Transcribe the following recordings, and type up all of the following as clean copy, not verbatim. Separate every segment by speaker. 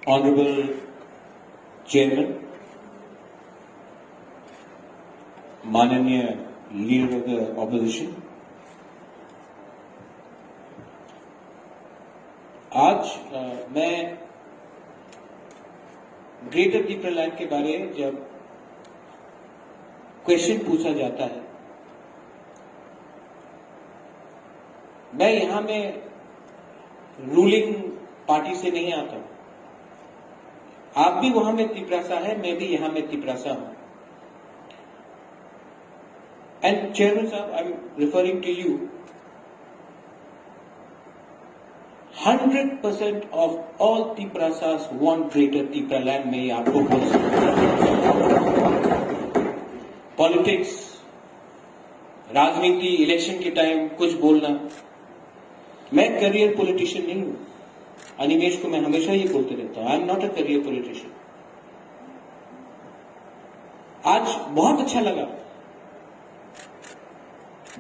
Speaker 1: Honorable Chairman, Mananiya Leader of the Opposition, आज मैं greater दीपरलैंड के बारे में जब क्वेश्चन पूछा जाता है, मैं यहां में रूलिंग पार्टी से नहीं आता हूं। आप भी वहां में तिपरासा है, मैं भी यहां में तिपरासा हूं। एंड चेयरमैन साहब, I am referring to you, 100% of all Tiprasas want greater Tipraland में आपको बोल सकता। पॉलिटिक्स, राजनीति, इलेक्शन के टाइम कुछ बोलना, मैं करियर पॉलिटिशियन नहीं हूं। अनिमेश को मैं हमेशा ये बोलते रहता हूं, I am not a career politician. आज बहुत अच्छा लगा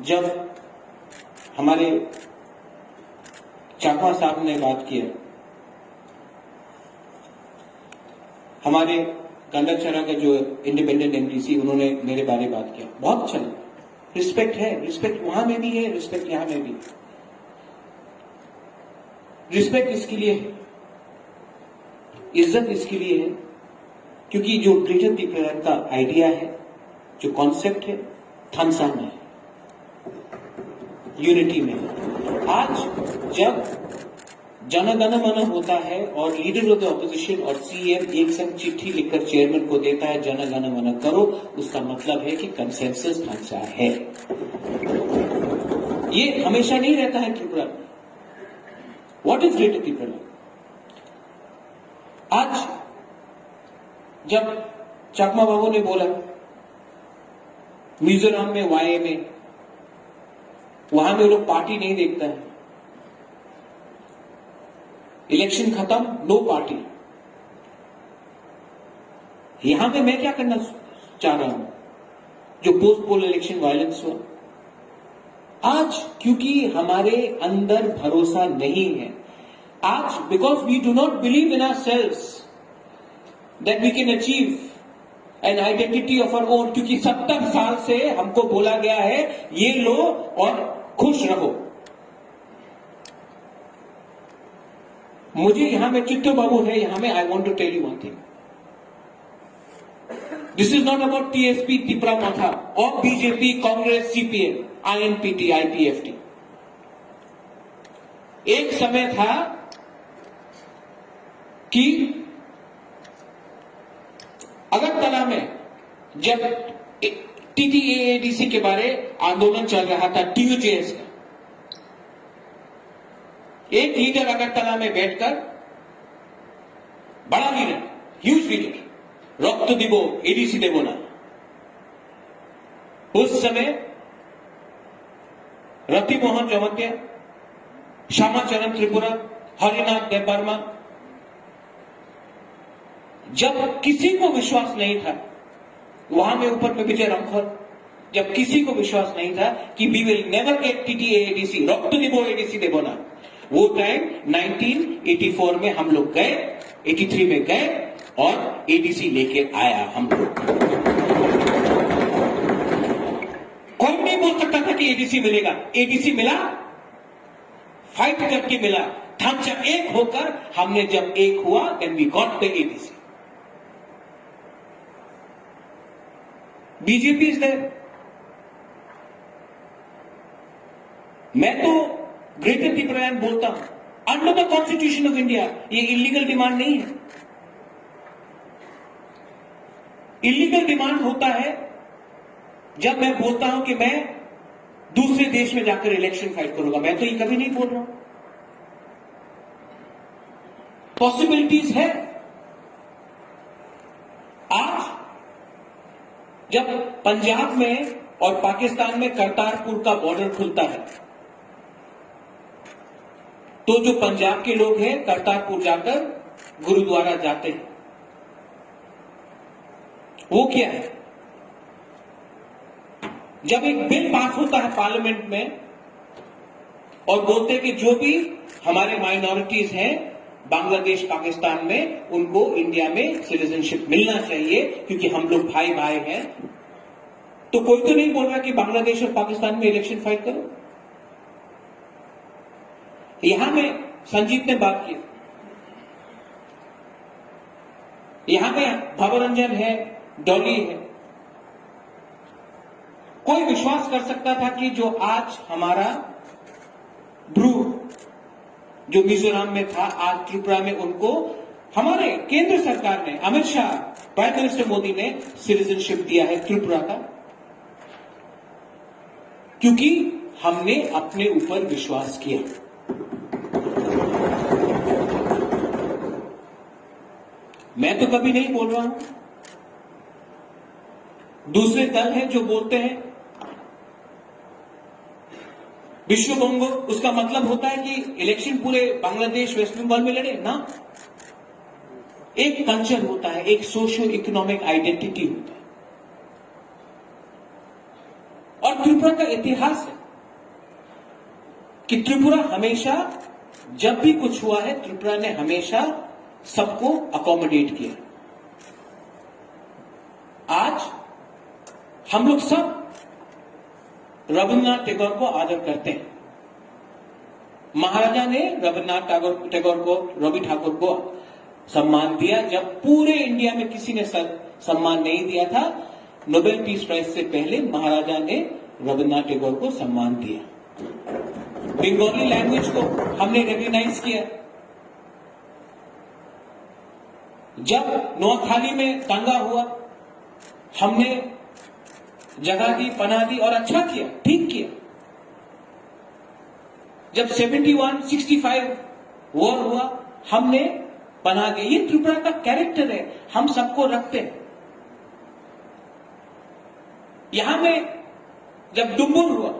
Speaker 1: जब हमारे चाकमा साहब ने बात किया, हमारे गंडाचरा का जो इंडिपेंडेंट एमडीसी, उन्होंने मेरे बारे में बात किया, बहुत अच्छा लगा। रिस्पेक्ट है, रिस्पेक्ट वहां में भी है, रिस्पेक्ट यहां में भी है। रिस्पेक्ट इसके लिए है, इज्जत इसके लिए है क्योंकि जो ग्रेटर दीपरलैंड का आइडिया है, जो कॉन्सेप्ट है, थानसा में है, यूनिटी में है। आज जब जन गण मन होता है और लीडर ऑफ द ऑपोजिशन और सीएम एक संग चिट्ठी लिखकर चेयरमैन को देता है, जन गण मन करो, उसका मतलब है कि कंसेंसस ढांचा है। ये हमेशा नहीं रहता है Tripura. What is greater Tripura? आज जब चाकमा बाबू ने बोला मिजोरम में वाई में, वहां में लोग पार्टी नहीं देखता है, इलेक्शन खत्म, नो पार्टी। यहां पे मैं क्या करना चाह रहा हूं, जो पोस्ट पोल इलेक्शन वायलेंस हुआ, आज क्योंकि हमारे अंदर भरोसा नहीं है, आज because we do not believe in ourselves that we can achieve an identity of our own, क्योंकि 70 साल से हमको बोला गया है ये लो और खुश रहो। मुझे यहां में चित्तो बाबू है, यहां में I want to tell you one thing, this is not about TSP, Tipra Motha और BJP, Congress, CPM, INPT, IPFT. एक समय था कि अगरतला में जब टीटीएडीसी के बारे आंदोलन चल रहा था, टीयूजेएस का, एक लीडर अगरतला में बैठकर, बड़ा लीडर, ह्यूज लीडर, रक्त दिबो एडीसी देबो ना, उस समय रति मोहन जमत्या, श्यामाचरण त्रिपुरा, हरिनाथ देवबर्मा, जब किसी को विश्वास नहीं था, वहां में ऊपर में विजय रामखर, जब किसी को विश्वास नहीं था कि we will never get TTADC, रक्त दिबो एडीसी देबो ना, वो टाइम 1984 में हम लोग गए, 83 में गए और एडीसी लेके आया हम लोग। कोई नहीं बोल सकता था कि एडीसी मिलेगा, एडीसी मिला, फाइट करके मिला, ढांचा एक होकर, हमने जब एक हुआ, then we got the ADC. BJP is there. मैं तो ग्रेटर त्रिपुरालैंड बोलता हूं, under the constitution of India, ये इलीगल डिमांड नहीं है। इलीगल डिमांड होता है जब मैं बोलता हूं कि मैं दूसरे देश में जाकर इलेक्शन फाइट करूंगा। मैं तो ये कभी नहीं बोल रहा हूं। पॉसिबिलिटीज है। आज जब पंजाब में और पाकिस्तान में करतारपुर का बॉर्डर खुलता है, तो जो पंजाब के लोग हैं करतारपुर जाकर गुरुद्वारा जाते हैं। वो क्या है? जब एक बिल पास होता है पार्लियामेंट में और बोलते हैं कि जो भी हमारे माइनॉरिटीज हैं बांग्लादेश पाकिस्तान में उनको इंडिया में सिटीजनशिप मिलना चाहिए, क्योंकि हम लोग भाई भाई हैं। तो कोई तो नहीं बोल रहा कि बांग्लादेश और पाकिस्तान में इलेक्शन फाइट करो। यहां में संजीत ने बात की, यहां में भवरंजन है, डॉली है। कोई विश्वास कर सकता था कि जो आज हमारा ब्रू जो मिजोरम में था, आज त्रिपुरा में उनको हमारे केंद्र सरकार ने, अमित शाह, प्राइम मिनिस्टर मोदी ने सिटीजनशिप दिया है त्रिपुरा का, क्योंकि हमने अपने ऊपर विश्वास किया। मैं तो कभी नहीं बोल रहा हूं, दूसरे दल हैं जो बोलते हैं विश्व बंगो, उसका मतलब होता है कि इलेक्शन पूरे बांग्लादेश वेस्ट बंगाल में लड़े ना। एक कल्चर होता है, एक सोशियो इकोनॉमिक आइडेंटिटी होता है, और त्रिपुरा का इतिहास है कि त्रिपुरा हमेशा, जब भी कुछ हुआ है, त्रिपुरा ने हमेशा सबको अकोमोडेट किया। आज हम लोग सब रविन्द्रनाथ टैगोर को आदर करते हैं। महाराजा ने रविन्द्रनाथ टैगोर को, रवि ठाकुर को सम्मान दिया, जब पूरे इंडिया में किसी ने सम्मान नहीं दिया था। नोबेल पीस प्राइज से पहले महाराजा ने रविन्द्रनाथ टैगोर को सम्मान दिया। बंगाली लैंग्वेज को हमने रिकॉग्नाइज किया। जब नोआखाली में दंगा हुआ, हमने जगह दी, पनाह दी और अच्छा किया, ठीक किया। जब 71-65 वॉर हुआ, हमने पनाह दी। ये त्रिपुरा का कैरेक्टर है, हम सबको रखते हैं। यहां में जब डुम्बुर हुआ,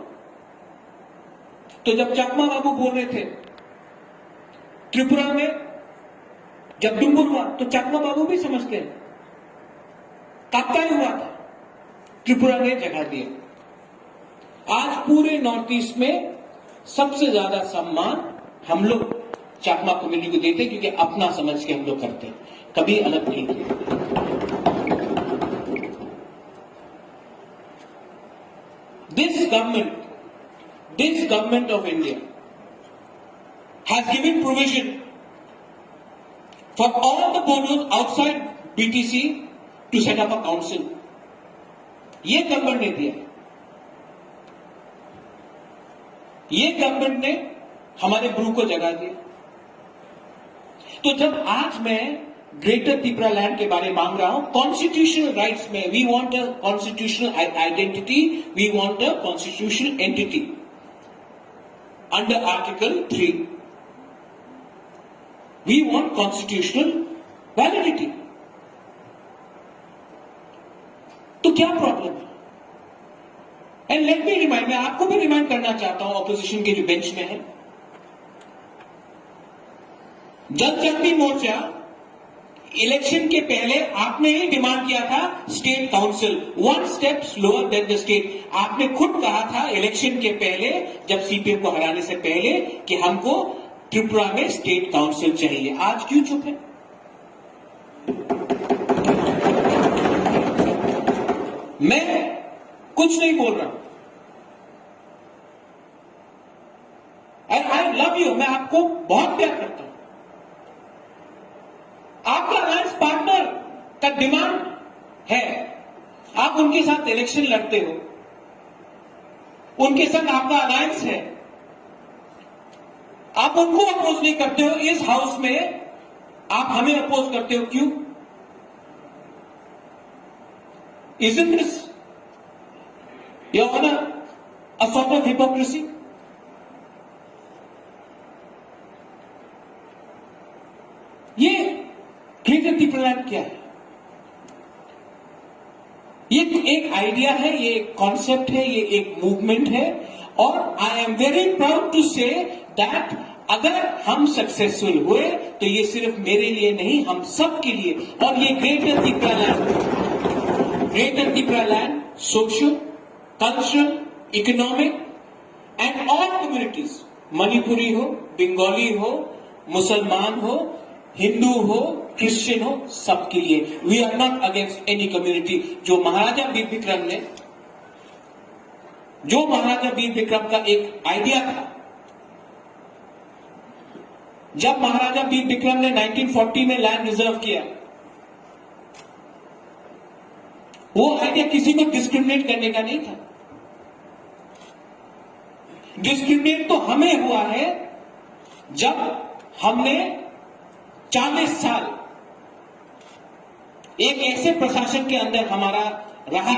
Speaker 1: तो जब चकमा बाबू बोल रहे थे त्रिपुरा में, जब डुम्बुर हुआ तो चकमा बाबू भी समझते हैं। काप्ताई हुआ था, त्रिपुरा ने जगह दिया। आज पूरे नॉर्थ ईस्ट में सबसे ज्यादा सम्मान हम लोग चकमा कम्युनिटी को देते, क्योंकि अपना समझ के हम लोग करते हैं, कभी अलग नहीं किया। This government of India has given provision for all the boroughs outside BTC to set up a council. ये गवर्नमेंट ने दिया, ये गवर्नमेंट ने हमारे ब्रू को जगा दिया। तो जब आज मैं ग्रेटर त्रिपुरा लैंड के बारे में मांग रहा हूं, कॉन्स्टिट्यूशनल राइट्स में, we want a constitutional identity, we want a constitutional entity under article 3, we want constitutional validity. तो क्या प्रॉब्लम है? एंड लेट मी रिमाइंड, मैं आपको भी रिमाइंड करना चाहता हूं, ऑपोजिशन के जो बेंच में है, जनशक्ति मोर्चा इलेक्शन के पहले आपने ही डिमांड किया था state council, 1 step slower then the state. आपने खुद कहा था इलेक्शन के पहले, जब सीपीएम को हराने से पहले, कि हमको त्रिपुरा में स्टेट काउंसिल चाहिए। आज क्यों चुप है? मैं कुछ नहीं बोल रहा, एंड आई लव यू, मैं आपको बहुत प्यार करता हूं। आपका अलायंस पार्टनर का डिमांड है, आप उनके साथ इलेक्शन लड़ते हो, उनके साथ आपका अलायंस है, आप उनको अपोज नहीं करते हो। इस हाउस में आप हमें अपोज करते हो, क्यों? Isn't this, Your Honor, a sort of hypocrisy? ये ग्रेटर त्रिपुरा लैंड क्या है? ये एक आइडिया है, ये एक कॉन्सेप्ट है, ये एक मूवमेंट है, और I am very proud to say that अगर हम सक्सेसफुल हुए तो ये सिर्फ मेरे लिए नहीं, हम सब के लिए। और ये greater Tripura land social, cultural, economic and all communities, Manipuri हो, बंगाली हो, मुसलमान हो, हिंदू हो, क्रिश्चियन हो, सबके लिए। We are not against any community. जो महाराजा वीर विक्रम का एक आइडिया था, जब महाराजा वीर विक्रम ने 1940 में लैंड रिजर्व किया, वो आइडिया किसी को डिस्क्रिमिनेट करने का नहीं था। डिस्क्रिमिनेट तो हमें हुआ है जब हमने 40 साल एक ऐसे प्रशासन के अंदर हमारा रहा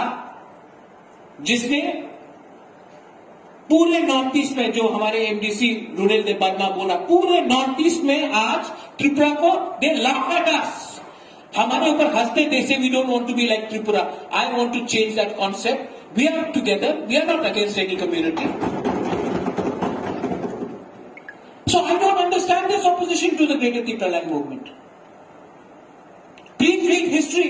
Speaker 1: जिसने पूरे नॉर्थ ईस्ट में, जो हमारे एमडीसी रूरल ने बदमा बोला, पूरे नॉर्थ ईस्ट में आज त्रिपुरा को दे लाफ एट अस, हमारे ऊपर हंसते थे, so we don't want to be like Tripura. I want to change that concept. We are together, we are not against any community. So I don't understand this opposition to the Greater Tipraland movement. Please read history.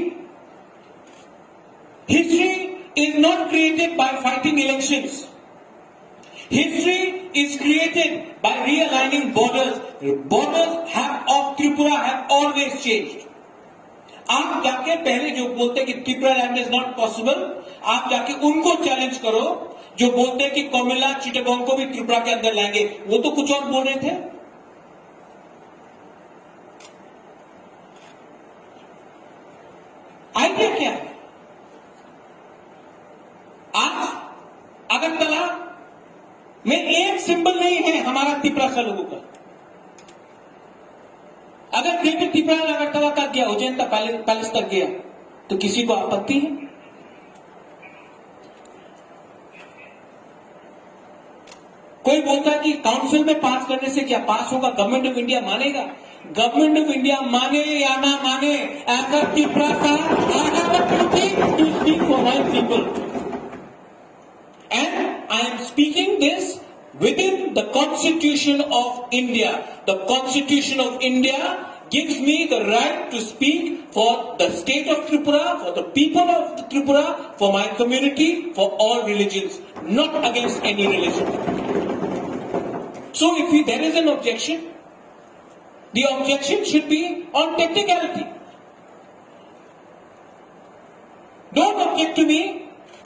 Speaker 1: History is not created by fighting elections. History is created by realigning borders. Borders of Tripura have always changed. आप जाके पहले जो बोलते कि Tripura land is not possible, आप जाके उनको challenge करो जो बोलते हैं कि कोमिला चिटागोंग को भी त्रिपुरा के अंदर लाएंगे। वो तो कुछ और बोल रहे थे। आइडिया क्या है? आज अगरतला में एक सिंबल नहीं है हमारा त्रिपुरा सा लोगों का। अगर ग्रेटर त्रिपुरा अगरतला तक गया, उज्जैन तक पैलेस तक गया, तो किसी को आपत्ति है? कोई बोलता है कि काउंसिल में पास करने से क्या पास होगा? गवर्नमेंट ऑफ इंडिया मानेगा? गवर्नमेंट ऑफ इंडिया माने या ना माने, ऐसा त्रिपुरा का I have a duty to speak for my people, and I am speaking this within the Constitution of India. The Constitution of India gives me the right to speak for the state of Tripura, for the people of Tripura, for my community, for all religions, not against any religion. So if there is an objection, the objection should be on technicality. Don't object to me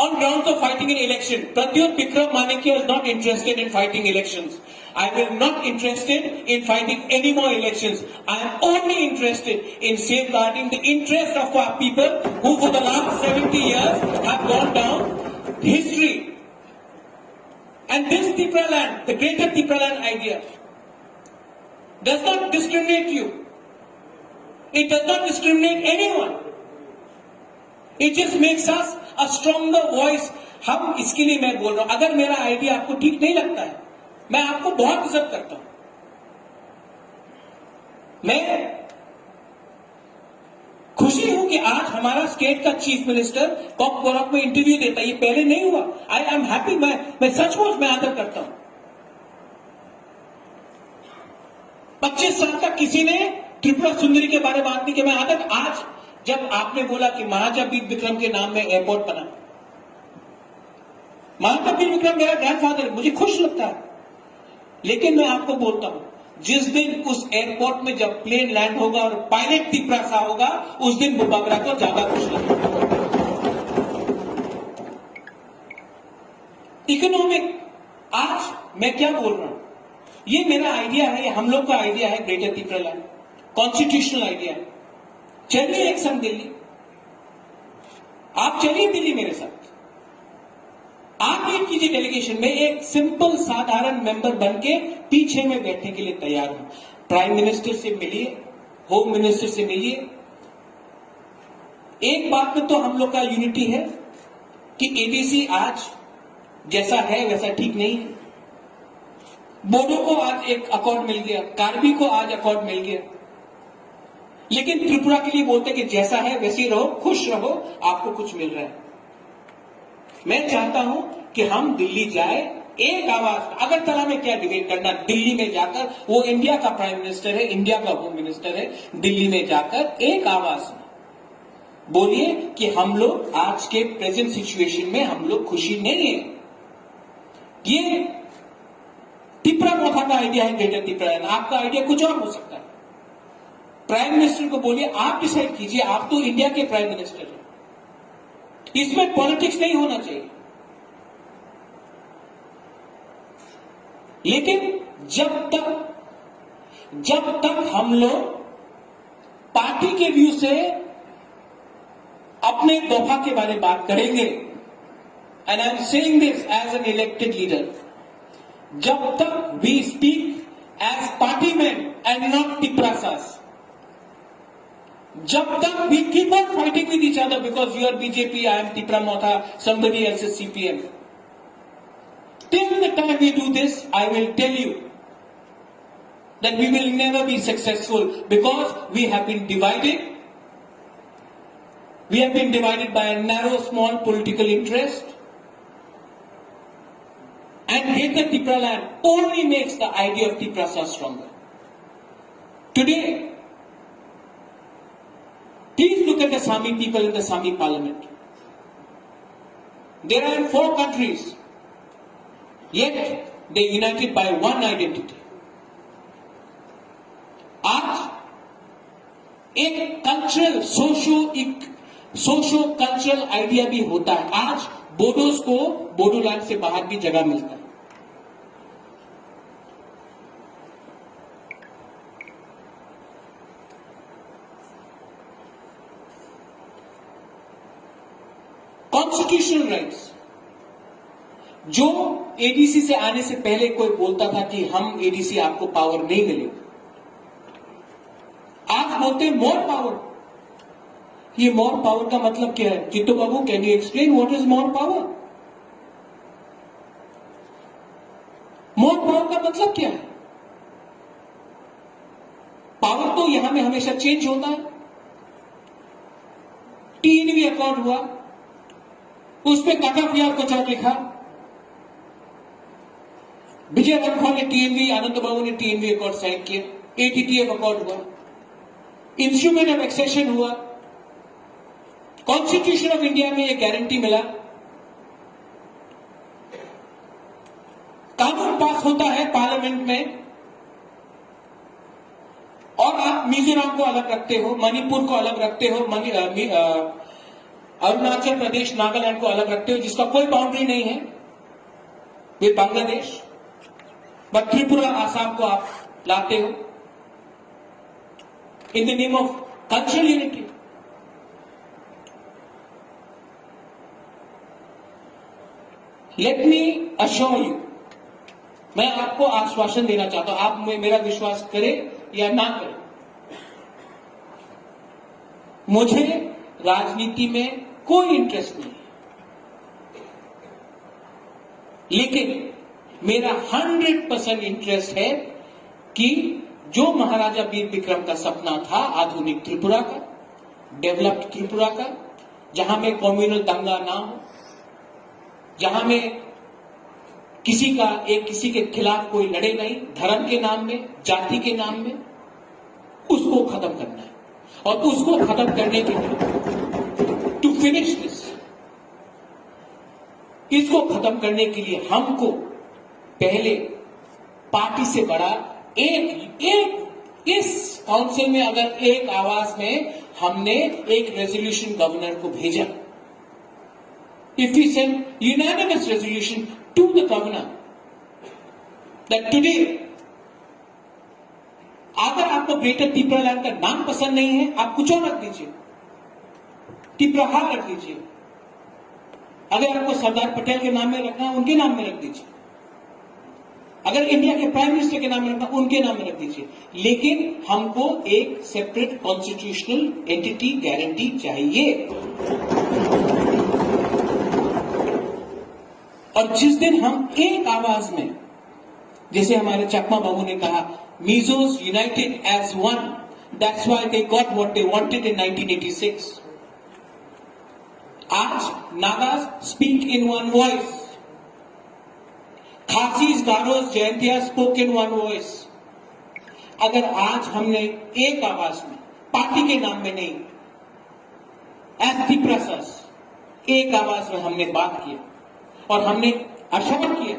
Speaker 1: on grounds of fighting an election. Pradyut Vikram Manikya is not interested in fighting elections. I will not interested in fighting any more elections. I am only interested in safeguarding the interest of our people who for the last 70 years have gone down history. And this Tripura land, the Greater Tripura land idea, does not discriminate you. It does not discriminate anyone. It just makes us a stronger voice. हम इसके लिए मैं बोल रहा हूं, अगर मेरा idea आपको ठीक नहीं लगता है, मैं आपको बहुत इज्जत करता हूं। मैं खुशी हूं कि आज हमारा स्टेट का चीफ मिनिस्टर कॉकबोरॉक में इंटरव्यू देता है। ये पहले नहीं हुआ। I am happy. मैं सचमुच में आदर करता हूं। 25 साल तक किसी ने त्रिपुरा सुंदरी के बारे में बात नहीं की। मैं आदर, आज जब आपने बोला कि महाराजा वीर विक्रम के नाम में एयरपोर्ट बना, महाराजा वीर विक्रम मेरा ग्रैंडफादर, मुझे खुश लगता है। लेकिन मैं आपको बोलता हूं, जिस दिन उस एयरपोर्ट में जब प्लेन लैंड होगा और पायलट त्रिपुरा सा होगा, उस दिन बुबाबरा को ज्यादा खुश लगेगा। इकोनॉमिक, आज मैं क्या बोल रहा हूं, ये मेरा आइडिया है, ये हम लोग का आइडिया है, greater Tripura land, constitutional idea है। चलिए एक संग दिल्ली, आप चलिए दिल्ली मेरे साथ, आप लीड कीजिए डेलीगेशन में। एक सिंपल साधारण मेंबर बन के पीछे में बैठने के लिए तैयार हूं। प्राइम मिनिस्टर से मिलिए, होम मिनिस्टर से मिलिए। एक बात में तो हम लोग का यूनिटी है कि एडीसी आज जैसा है वैसा ठीक नहीं है। बोडो को आज एक अकॉर्ड मिल गया, कार्बी को आज अकॉर्ड मिल गया, लेकिन त्रिपुरा के लिए बोलते कि जैसा है वैसे ही रहो, खुश रहो, आपको कुछ मिल रहा है। मैं चाहता हूं कि हम दिल्ली जाए, एक आवाज। अगरतला में क्या डिबेट करना, दिल्ली में जाकर, वो इंडिया का प्राइम मिनिस्टर है, इंडिया का होम मिनिस्टर है, दिल्ली में जाकर एक आवाज में बोलिए कि हम लोग आज के प्रेजेंट सिचुएशन में हम लोग खुशी नहीं है। ये तिपरा मोथा का आइडिया है ग्रेटर तिपरालैंड, आपका आइडिया कुछ और हो सकता है। प्राइम मिनिस्टर को बोलिए, आप डिसाइड कीजिए, आप तो इंडिया के प्राइम मिनिस्टर हैं, इसमें पॉलिटिक्स नहीं होना चाहिए। लेकिन जब तक हम लोग पार्टी के व्यू से अपने दफा के बारे में बात करेंगे, and I am saying this as an elected leader, जब तक we speak as party man and not टिप्रासास, जब तक we keep on fighting with each other because you are BJP, I am Tipra Motha, somebody else is CPM. Till the time we do this, I will tell you that we will never be successful because we have been divided. We have been divided by a narrow, small political interest. And Greater Tipraland only makes the idea of Tiprasa stronger. Today, please look at the Sami people in the Sami parliament. There are 4 countries, yet they united by one identity. आज एक cultural socio cultural idea भी होता है। आज बोडोस को बोडोलैंड से बाहर भी जगह मिलता है। कॉन्स्टिट्यूशनल राइट्स, जो एडीसी से आने से पहले कोई बोलता था कि हम एडीसी आपको पावर नहीं मिलेगा, आज बोलते हैं मोर पावर। ये मोर पावर का मतलब क्या है? जित्तो बाबू, can you explain what is more power? More power का मतलब क्या है? पावर तो यहां में हमेशा चेंज होता है। टीएनवी अकाउंट हुआ, उस पर कटअफ यार कुछ और लिखा, विजय रंखवा ने टीएनवी, आनंद बाबू ने टीएनवी अकाउंट साइन किया, एटीटीएफ अकाउंट हुआ, इंस्ट्रूमेंट ऑफ एक्सेशन हुआ, कॉन्स्टिट्यूशन ऑफ इंडिया में एक गारंटी मिला, कानून पास होता है पार्लियामेंट में, और आप मिजोरम को अलग रखते हो, मणिपुर को अलग रखते हो, अरुणाचल प्रदेश, नागालैंड को अलग रखते हो, जिसका कोई बाउंड्री नहीं है वे बांग्लादेश, बट त्रिपुरा, आसाम को आप लाते हो in the name of cultural unity. Let me assure you, मैं आपको आश्वासन देना चाहता हूं, आप मेरा विश्वास करें या ना करें, मुझे राजनीति में कोई इंटरेस्ट नहीं, लेकिन मेरा 100% इंटरेस्ट है कि जो महाराजा वीर विक्रम का सपना था, आधुनिक त्रिपुरा का, डेवलप्ड त्रिपुरा का, जहां में कम्युनल दंगा ना हो, जहां में किसी के खिलाफ कोई लड़े नहीं, धर्म के नाम में, जाति के नाम में, उसको खत्म करना है। और उसको खत्म करने के लिए, टू फिनिश दिस, इसको खत्म करने के लिए हमको पहले पार्टी से बड़ा एक इस काउंसिल में अगर एक आवाज में हमने एक रेजोल्यूशन गवर्नर को भेजा, if we send unanimous resolution to the governor that today, अगर आपको ग्रेटर तिपरालैंड का नाम पसंद नहीं है, आप कुछ और रख दीजिए, तिपराहार रख दीजिए। अगर आपको सरदार पटेल के नाम में रखना है, उनके नाम में रख दीजिए। अगर इंडिया के प्राइम मिनिस्टर के नाम में रखना, उनके नाम में रख दीजिए। लेकिन हमको एक सेपरेट कॉन्स्टिट्यूशनल एंटिटी गारंटी चाहिए। और जिस दिन हम एक आवाज में, जैसे हमारे चकमा बाबू ने कहा, Mizos united as one, that's why they got what they wanted in 1986। आज Nagas speak in one voice, Khasis, Garos, Jaintia spoke in one voice. अगर आज हमने एक आवाज में, पार्टी के नाम में नहीं, एज तिपरासास, एक आवाज में हमने बात किया और हमने अश्योर किया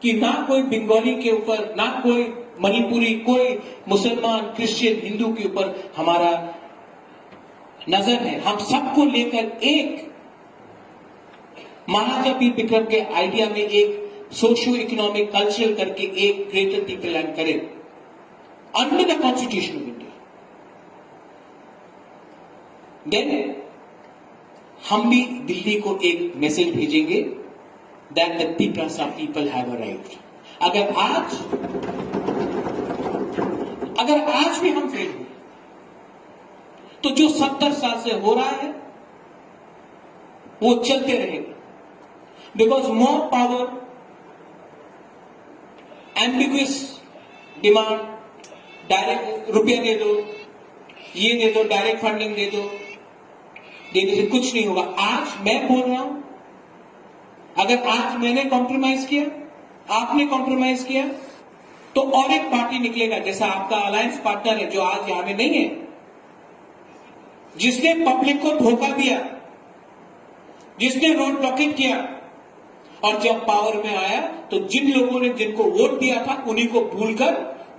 Speaker 1: कि ना कोई बंगाली के ऊपर, ना कोई मणिपुरी, कोई मुसलमान, क्रिश्चियन, हिंदू के ऊपर हमारा नजर है। हम सबको लेकर एक महाराजा वीर विक्रम के आइडिया में एक सोशियो इकोनॉमिक कल्चरल करके एक ग्रेटर पीपल लैंड करें under the constitution of India. Then हम भी दिल्ली को एक मैसेज भेजेंगे that the peoples of people have arrived. अगर आज भी हम फेल हुए तो जो 70 साल से हो रहा है वो चलते रहेगा। Because more power, ambiguous demand, direct रुपया दे दो, ये दे दो, डायरेक्ट फंडिंग दे दो, देने से कुछ नहीं होगा। आज मैं बोल रहा हूं, अगर आज मैंने कॉम्प्रोमाइज किया, आपने कॉम्प्रोमाइज किया, तो और एक पार्टी निकलेगा जैसा आपका अलायंस पार्टनर है जो आज यहां में नहीं है, जिसने पब्लिक को धोखा दिया, जिसने रोड ब्लॉकेट किया, और जब पावर में आया तो जिन लोगों ने जिनको वोट दिया था उन्हीं को भूलकर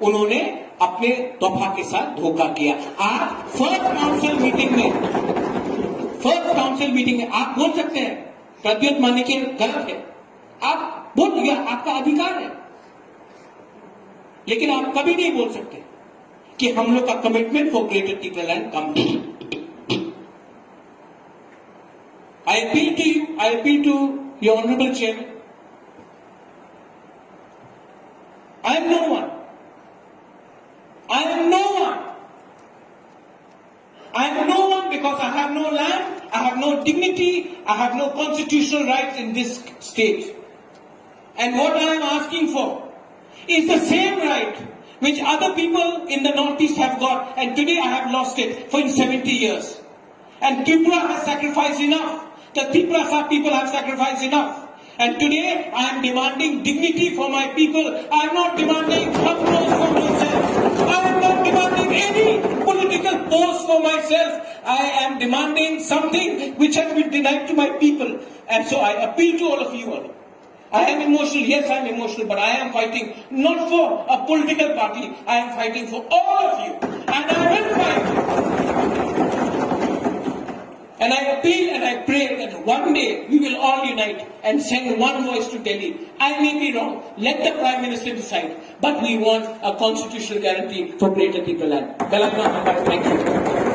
Speaker 1: उन्होंने अपने दफा के साथ धोखा किया। आज फर्स्ट काउंसिल मीटिंग में आप बोल सकते हैं प्रद्योत मानिक गलत है, आप बोल, यह आपका अधिकार है, लेकिन आप कभी नहीं बोल सकते कि हम लोग का commitment for greater people and company. I appeal to your honorable chairman. I am no one. I am no one. I am no one because I have no land, I have no dignity, I have no constitutional rights in this state. And what I am asking for is the same right which other people in the Northeast have got, and today I have lost it for 70 years. And Tripura has sacrificed enough. The Tripura people have sacrificed enough. And today I am demanding dignity for my people. I am not demanding applause for myself. I am not demanding any political post for myself. I am demanding something which has been denied to my people. And so I appeal to all of you all. I am emotional, yes I am emotional, but I am fighting not for a political party. I am fighting for all of you. And I will fight. And I appeal and I pray that one day we will all unite and send one voice to Delhi. I may be wrong. Let the Prime Minister decide. But we want a constitutional guarantee for greater people land. Thank you.